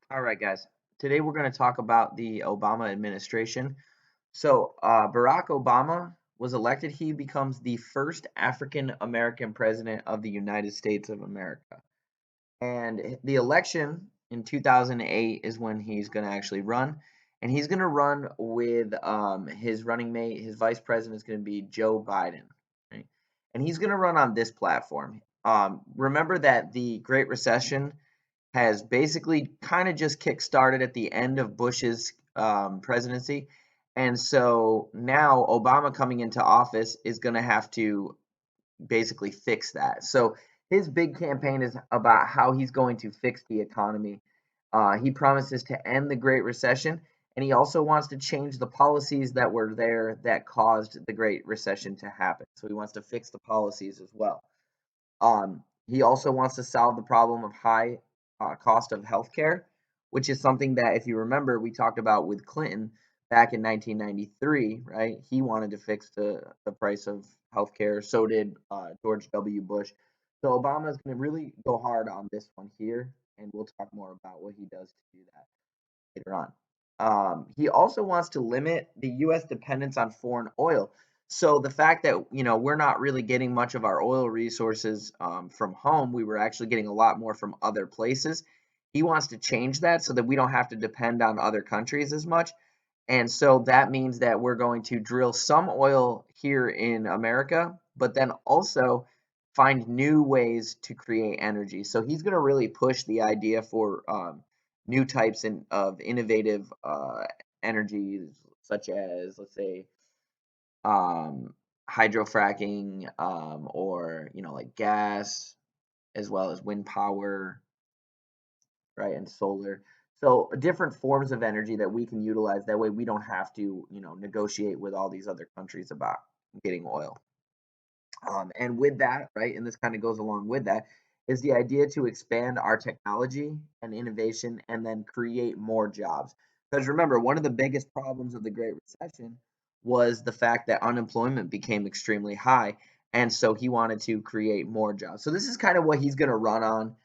All right, guys. Today we're going to talk about the Obama administration. Barack Obama was elected. He becomes the first African American president of the United States of America. And the election in 2008 is when he's going to actually run. And he's going to run with his running mate, his vice president is going to be Joe Biden. Right? And he's going to run on this platform. Remember that the Great Recession has basically kind of just kick-started at the end of Bush's presidency. And so now Obama coming into office is going to have to basically fix that. So his big campaign is about how he's going to fix the economy. He promises to end the Great Recession, and he also wants to change the policies that were there that caused the Great Recession to happen. So he wants to fix the policies as well. He also wants to solve the problem of high cost of healthcare, which is something that, if you remember, we talked about with Clinton back in 1993, right? He wanted to fix the price of healthcare. So did George W. Bush. So Obama is going to really go hard on this one here, and we'll talk more about what he does to do that later on. He also wants to limit the U.S. dependence on foreign oil. So the fact that we're not really getting much of our oil resources from home, we were actually getting a lot more from other places. He wants to change that so that we don't have to depend on other countries as much. And so that means that we're going to drill some oil here in America, but then also find new ways to create energy. So he's going to really push the idea for new types of innovative energies, such as, let's say, um, hydrofracking, or like gas, as well as wind power, right, and solar. So different forms of energy that we can utilize. That way, we don't have to, negotiate with all these other countries about getting oil. And with that, right, and this kind of goes along with that, is the idea to expand our technology and innovation and then create more jobs. Because remember, one of the biggest problems of the Great Recession was the fact that unemployment became extremely high. And so he wanted to create more jobs. So this is kind of what he's going to run on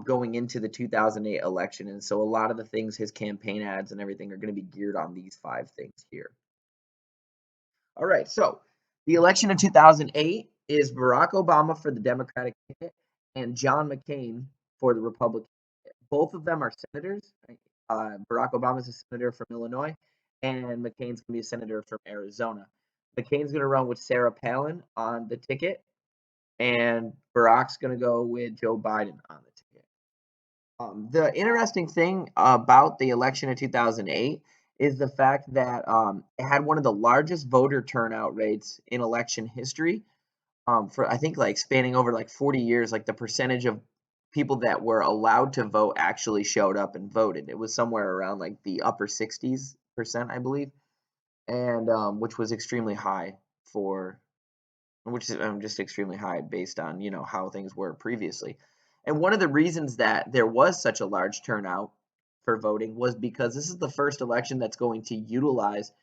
going into the 2008 election. And so a lot of the things, his campaign ads and everything, are going to be geared on these five things here. All right, so the election in 2008 is Barack Obama for the Democratic ticket and John McCain for the Republican ticket. Both of them are senators. Right? Barack Obama is a senator from Illinois, and McCain's going to be a senator from Arizona. McCain's going to run with Sarah Palin on the ticket, and Barack's going to go with Joe Biden on the ticket. The interesting thing about the election of 2008 is the fact that it had one of the largest voter turnout rates in election history. For I think like spanning over like 40 years, like the percentage of people that were allowed to vote actually showed up and voted. It was somewhere around like the upper 60%, I believe, and which was extremely high for which is just extremely high based on how things were previously. And one of the reasons that there was such a large turnout for voting was because this is the first election that's going to utilize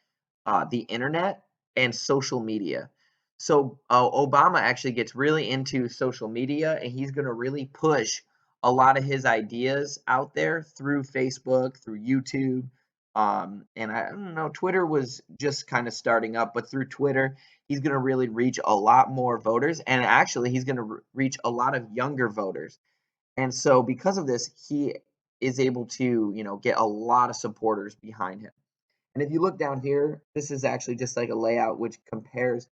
the internet and social media. So Obama actually gets really into social media, and he's going to really push a lot of his ideas out there through Facebook, through YouTube. And I don't know, Twitter was just kind of starting up, but through Twitter, he's going to really reach a lot more voters. And actually, he's going to reach a lot of younger voters. And so, because of this, he is able to, get a lot of supporters behind him. And if you look down here, this is actually just like a layout which compares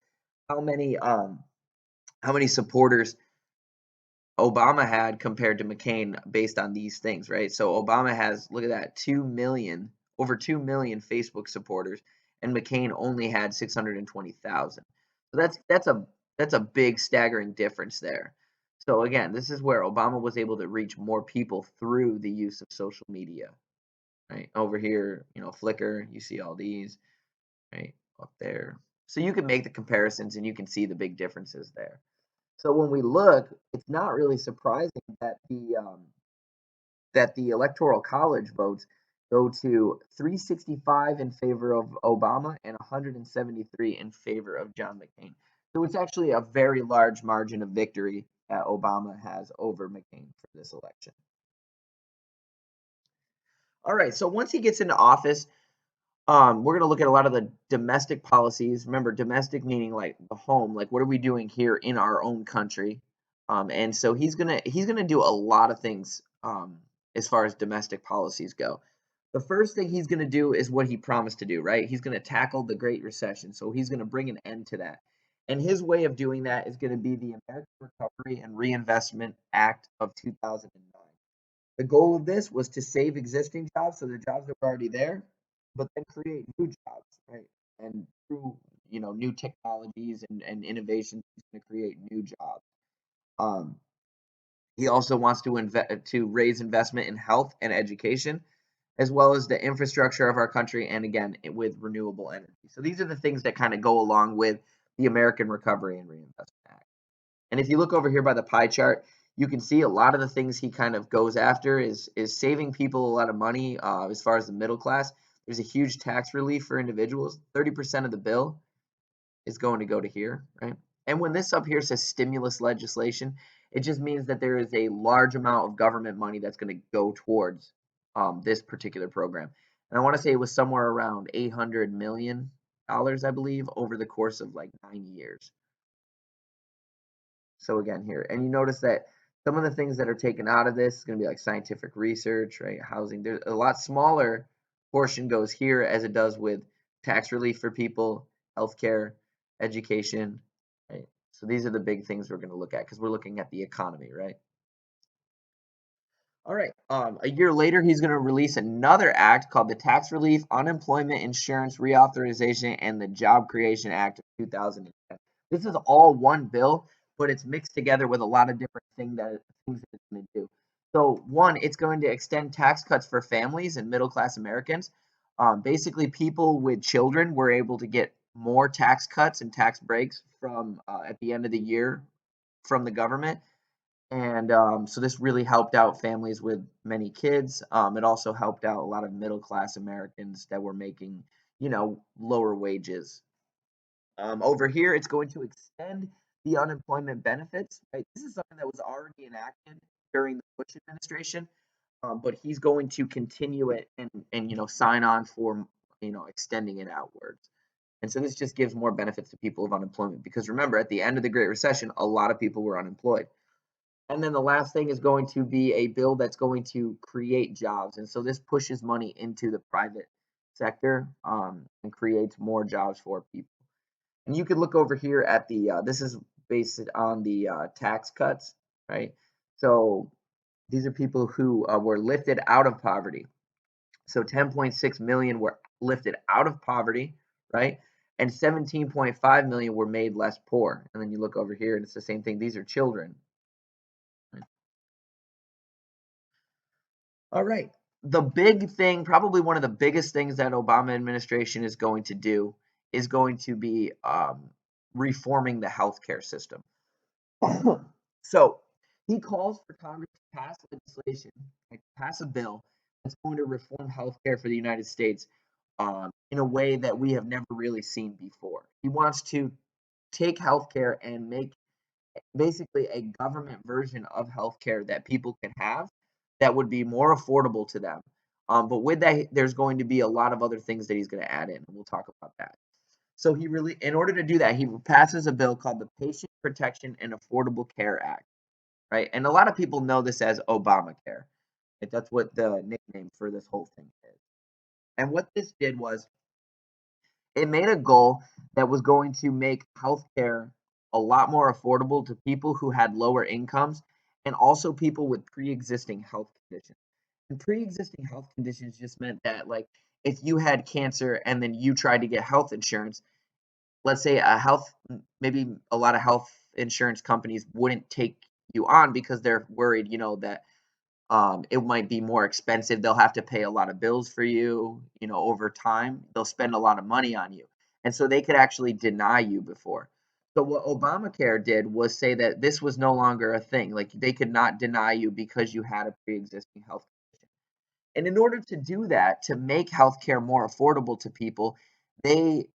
how many um how many supporters Obama had compared to McCain based on these things, right? So Obama has, look at that, 2 million, over 2 million Facebook supporters, and McCain only had 620,000. So that's a big staggering difference there. So again, this is where Obama was able to reach more people through the use of social media, right? Over here, Flickr, you see all these, right up there. So you can make the comparisons and you can see the big differences there. So when we look, it's not really surprising that the electoral college votes go to 365 in favor of Obama and 173 in favor of John McCain. So it's actually a very large margin of victory that Obama has over McCain for this election. All right, so once he gets into office, we're going to look at a lot of the domestic policies. Remember, domestic meaning like the home, like what are we doing here in our own country? And so he's gonna do a lot of things as far as domestic policies go. The first thing he's gonna do is what he promised to do, right? He's gonna tackle the Great Recession, so he's gonna bring an end to that. And his way of doing that is going to be the American Recovery and Reinvestment Act of 2009. The goal of this was to save existing jobs, so the jobs that were already there, but then create new jobs, right? And through new technologies and innovations, he's going to create new jobs. Um, he also wants to raise investment in health and education, as well as the infrastructure of our country, and again with renewable energy. So these are the things that kind of go along with the American Recovery and Reinvestment Act. And if you look over here by the pie chart, you can see a lot of the things he kind of goes after is saving people a lot of money as far as the middle class. There's a huge tax relief for individuals. 30% of the bill is going to go to here, right? And when this up here says stimulus legislation, it just means that there is a large amount of government money that's going to go towards this particular program. And I want to say it was somewhere around $800 million, I believe, over the course of like 9 years. So again here, and you notice that some of the things that are taken out of this is going to be like scientific research, right? Housing. There's a lot smaller portion goes here as it does with tax relief for people, healthcare, education, right? So these are the big things we're going to look at because we're looking at the economy, right? All right. A year later, he's going to release another act called the Tax Relief, Unemployment Insurance Reauthorization, and the Job Creation Act of 2010. This is all one bill, but it's mixed together with a lot of different things that it's going to do. So, one, it's going to extend tax cuts for families and middle class Americans. Basically, people with children were able to get more tax cuts and tax breaks from at the end of the year from the government, and so this really helped out families with many kids. It also helped out a lot of middle class Americans that were making, lower wages. Over here, it's going to extend the unemployment benefits. Right? This is something that was already enacted during the Bush administration, but he's going to continue it and sign on for extending it outwards. And so this just gives more benefits to people of unemployment because remember, at the end of the Great Recession, a lot of people were unemployed. And then the last thing is going to be a bill that's going to create jobs. And so this pushes money into the private sector and creates more jobs for people. And you could look over here at this is based on the tax cuts, right? So these are people who were lifted out of poverty. So 10.6 million were lifted out of poverty, right? And 17.5 million were made less poor. And then you look over here and it's the same thing. These are children. All right. The big thing, probably one of the biggest things that Obama administration is going to do is going to be reforming the healthcare system. So he calls for Congress to pass legislation, like pass a bill that's going to reform healthcare for the United States in a way that we have never really seen before. He wants to take healthcare and make basically a government version of healthcare that people can have that would be more affordable to them. But with that, there's going to be a lot of other things that he's going to add in, and we'll talk about that. So in order to do that, he passes a bill called the Patient Protection and Affordable Care Act, right? And a lot of people know this as Obamacare. Right? That's what the nickname for this whole thing is. And what this did was it made a goal that was going to make healthcare a lot more affordable to people who had lower incomes and also people with pre-existing health conditions. And pre-existing health conditions just meant that like if you had cancer and then you tried to get health insurance, let's say maybe a lot of health insurance companies wouldn't take you on because they're worried, that it might be more expensive. They'll have to pay a lot of bills for you, over time. They'll spend a lot of money on you. And so they could actually deny you before. So what Obamacare did was say that this was no longer a thing. Like they could not deny you because you had a pre-existing health condition. And in order to do that, to make healthcare more affordable to people, they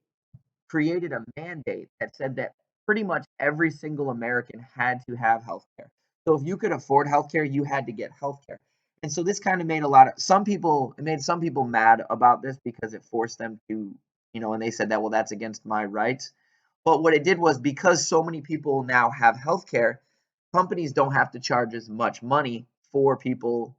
created a mandate that said that pretty much every single American had to have healthcare. So if you could afford healthcare, you had to get healthcare. And so this kind of made a lot of some people it made some people mad about this because it forced them to, and they said that, well, that's against my rights. But what it did was, because so many people now have healthcare, companies don't have to charge as much money for people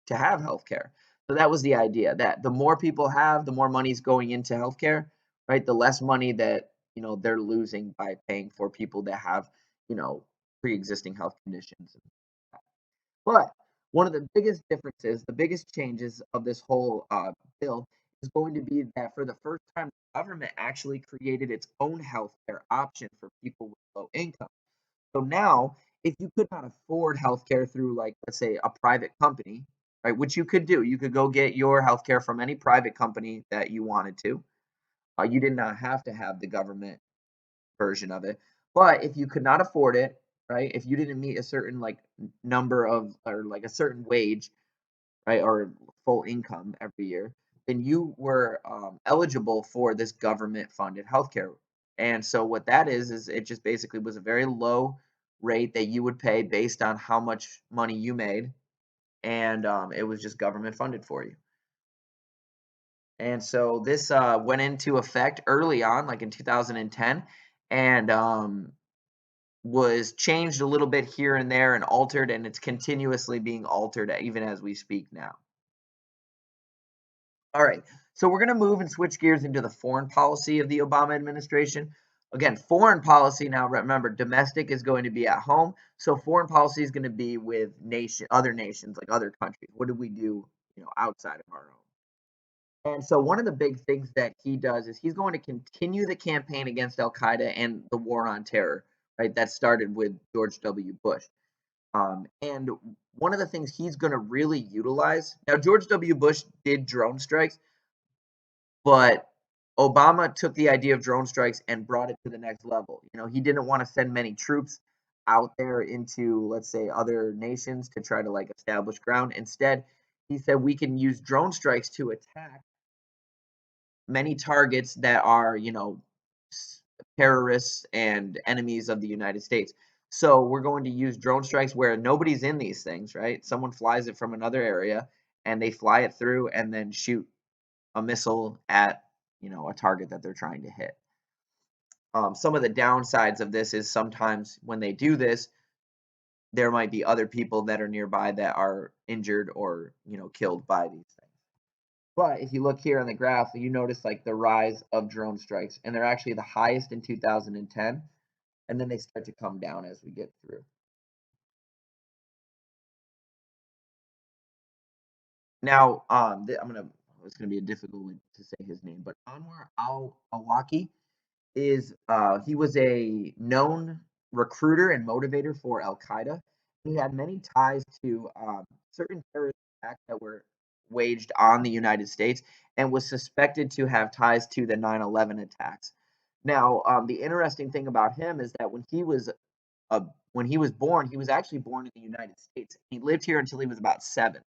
to have healthcare. So that was the idea, that the more people have, the more money's going into healthcare, right? The less money that, they're losing by paying for people that have, pre-existing health conditions. But one of the biggest differences, the biggest changes of this whole bill is going to be that for the first time, the government actually created its own healthcare option for people with low income. So now, if you could not afford healthcare through, like, let's say, a private company, right, which you could do, you could go get your healthcare from any private company that you wanted to. You did not have to have the government version of it. But if you could not afford it, right, if you didn't meet a certain, like, number of, or like a certain wage, right, or full income every year, then you were eligible for this government funded healthcare. And so what that is it just basically was a very low rate that you would pay based on how much money you made, and it was just government funded for you. And so this went into effect early on, like in 2010, and was changed a little bit here and there and altered, and it's continuously being altered even as we speak now. All right, so we're going to move and switch gears into the foreign policy of the Obama administration. Again, foreign policy, now remember, domestic is going to be at home, so foreign policy is going to be with other nations, like other countries. What do we do, outside of our own? And so one of the big things that he does is he's going to continue the campaign against Al Qaeda and the war on terror, right? That started with George W. Bush. And one of the things he's going to really utilize, now, George W. Bush did drone strikes, but Obama took the idea of drone strikes and brought it to the next level. He didn't want to send many troops out there into, let's say, other nations to try to, like, establish ground. Instead, he said we can use drone strikes to attack many targets that are, terrorists and enemies of the United States. So we're going to use drone strikes where nobody's in these things, right? Someone flies it from another area and they fly it through and then shoot a missile at, a target that they're trying to hit. Some of the downsides of this is sometimes when they do this, there might be other people that are nearby that are injured or, killed by these things. But if you look here on the graph, you notice, like, the rise of drone strikes, and they're actually the highest in 2010, and then they start to come down as we get through. Now, it's gonna be a difficult one to say his name, but Anwar al-Awlaki he was a known recruiter and motivator for Al Qaeda. He had many ties to certain terrorist attacks that were waged on the United States, and was suspected to have ties to the 9/11 attacks. Now, the interesting thing about him is that when he was born, he was actually born in the United States. He lived here until he was about 7.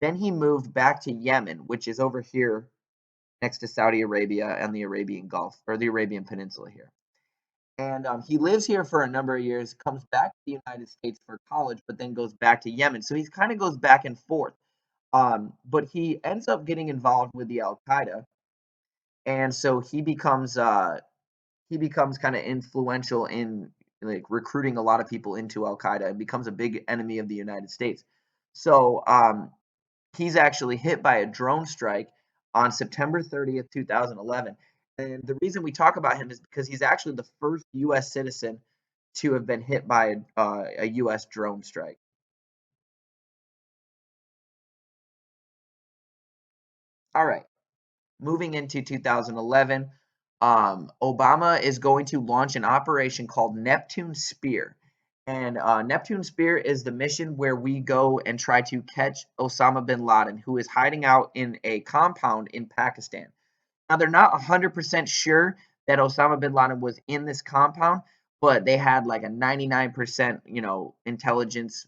Then he moved back to Yemen, which is over here next to Saudi Arabia and the Arabian Gulf, or the Arabian Peninsula here. And he lives here for a number of years, comes back to the United States for college, but then goes back to Yemen. So he kind of goes back and forth. But he ends up getting involved with the Al Qaeda, and so he becomes kind of influential in, like, recruiting a lot of people into Al Qaeda, and becomes a big enemy of the United States. So he's actually hit by a drone strike on September 30th, 2011. And the reason we talk about him is because he's actually the first U.S. citizen to have been hit by a U.S. drone strike. All right, moving into 2011, Obama is going to launch an operation called Neptune Spear. And Neptune Spear is the mission where we go and try to catch Osama bin Laden, who is hiding out in a compound in Pakistan. Now, they're not 100% sure that Osama bin Laden was in this compound, but they had like a 99%, intelligence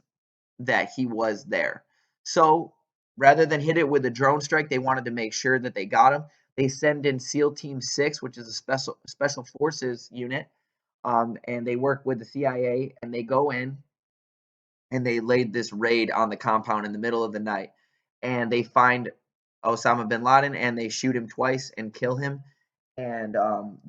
that he was there. So rather than hit it with a drone strike, they wanted to make sure that they got him. They send in SEAL Team 6, which is a special forces unit, and they work with the CIA, and they go in and they laid this raid on the compound in the middle of the night, and they find Osama bin Laden and they shoot him twice and kill him, and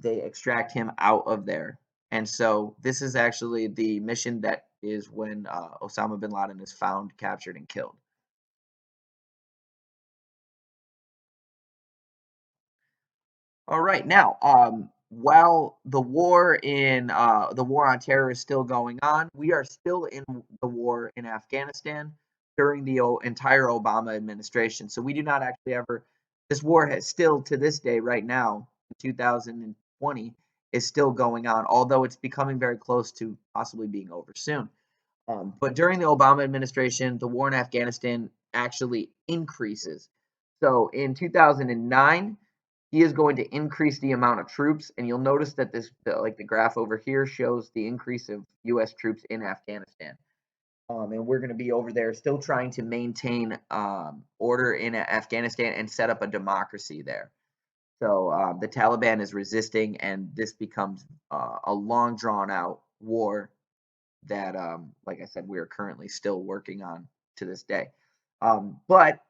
they extract him out of there. And so this is actually the mission that is when Osama bin Laden is found, captured, and killed. All right, now, while the war on terror is still going on, we are still in the war in Afghanistan during the entire Obama administration. So we do not actually ever. This war has still, to this day, right now, in 2020, is still going on, although it's becoming very close to possibly being over soon. But during the Obama administration, the war in Afghanistan actually increases. So in 2009, he is going to increase the amount of troops, and you'll notice that like the graph over here shows the increase of U.S. troops in Afghanistan. And we're going to be over there still trying to maintain order in Afghanistan and set up a democracy there. So the Taliban is resisting, and this becomes a long, drawn out war that, like I said, we are currently still working on to this day. But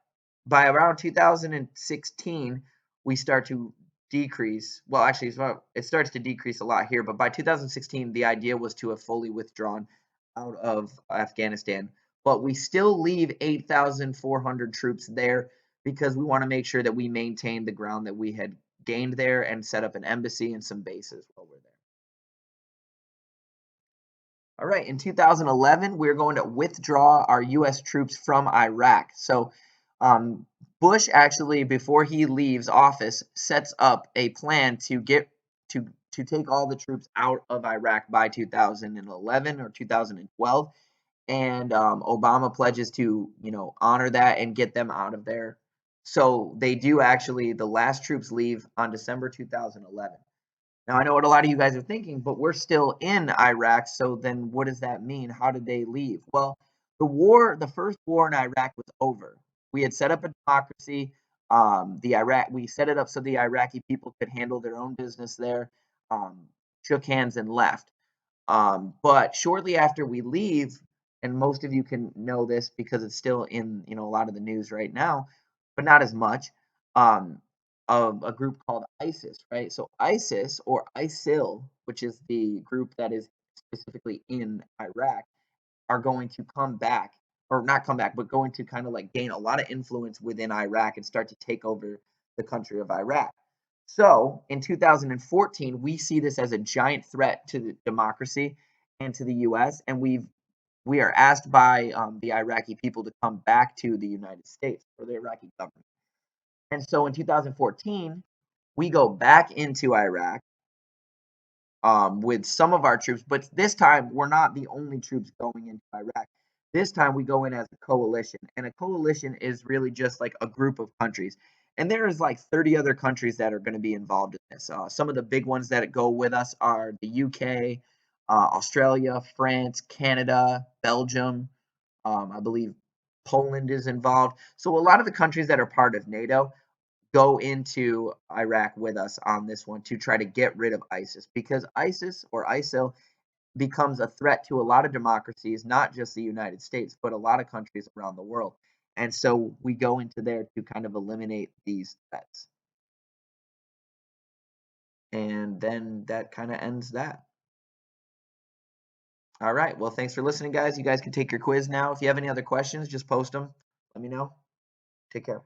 by around 2016, we start to decrease. Well, actually, it starts to decrease a lot here. But by 2016, the idea was to have fully withdrawn out of Afghanistan. But we still leave 8,400 troops there because we want to make sure that we maintain the ground that we had gained there and set up an embassy and some bases while we're there. All right, in 2011, we're going to withdraw our U.S. troops from Iraq. So, Bush actually, before he leaves office, sets up a plan to to take all the troops out of Iraq by 2011 or 2012, and Obama pledges to, honor that and get them out of there. So they do actually. The last troops leave on December 2011. Now, I know what a lot of you guys are thinking, but we're still in Iraq, so then what does that mean? How did they leave? Well, the first war in Iraq was over. We had set up a democracy. We set it up so the Iraqi people could handle their own business there, shook hands and left. But shortly after we leave, and most of you can know this because it's still in a lot of the news right now, but not as much. Um, of a group called ISIS, right? So ISIS or ISIL, which is the group that is specifically in Iraq, are going to come back, or not come back, but going to kind of like gain a lot of influence within Iraq and start to take over the country of Iraq. So in 2014, we see this as a giant threat to the democracy and to the U.S. And we are asked by the Iraqi people to come back to the United States, or the Iraqi government. And so in 2014, we go back into Iraq with some of our troops, but this time we're not the only troops going into Iraq. This time we go in as a coalition, and a coalition is really just like a group of countries. And there is like 30 other countries that are going to be involved in this. Some of the big ones that go with us are the UK, Australia, France, Canada, Belgium. I believe Poland is involved. So a lot of the countries that are part of NATO go into Iraq with us on this one to try to get rid of ISIS, because ISIS or ISIL becomes a threat to a lot of democracies, not just the United States, but a lot of countries around the world. And so we go into there to kind of eliminate these threats. And then that kind of ends that. All right. Well, thanks for listening, guys. You guys can take your quiz now. If you have any other questions, just post them. Let me know. Take care.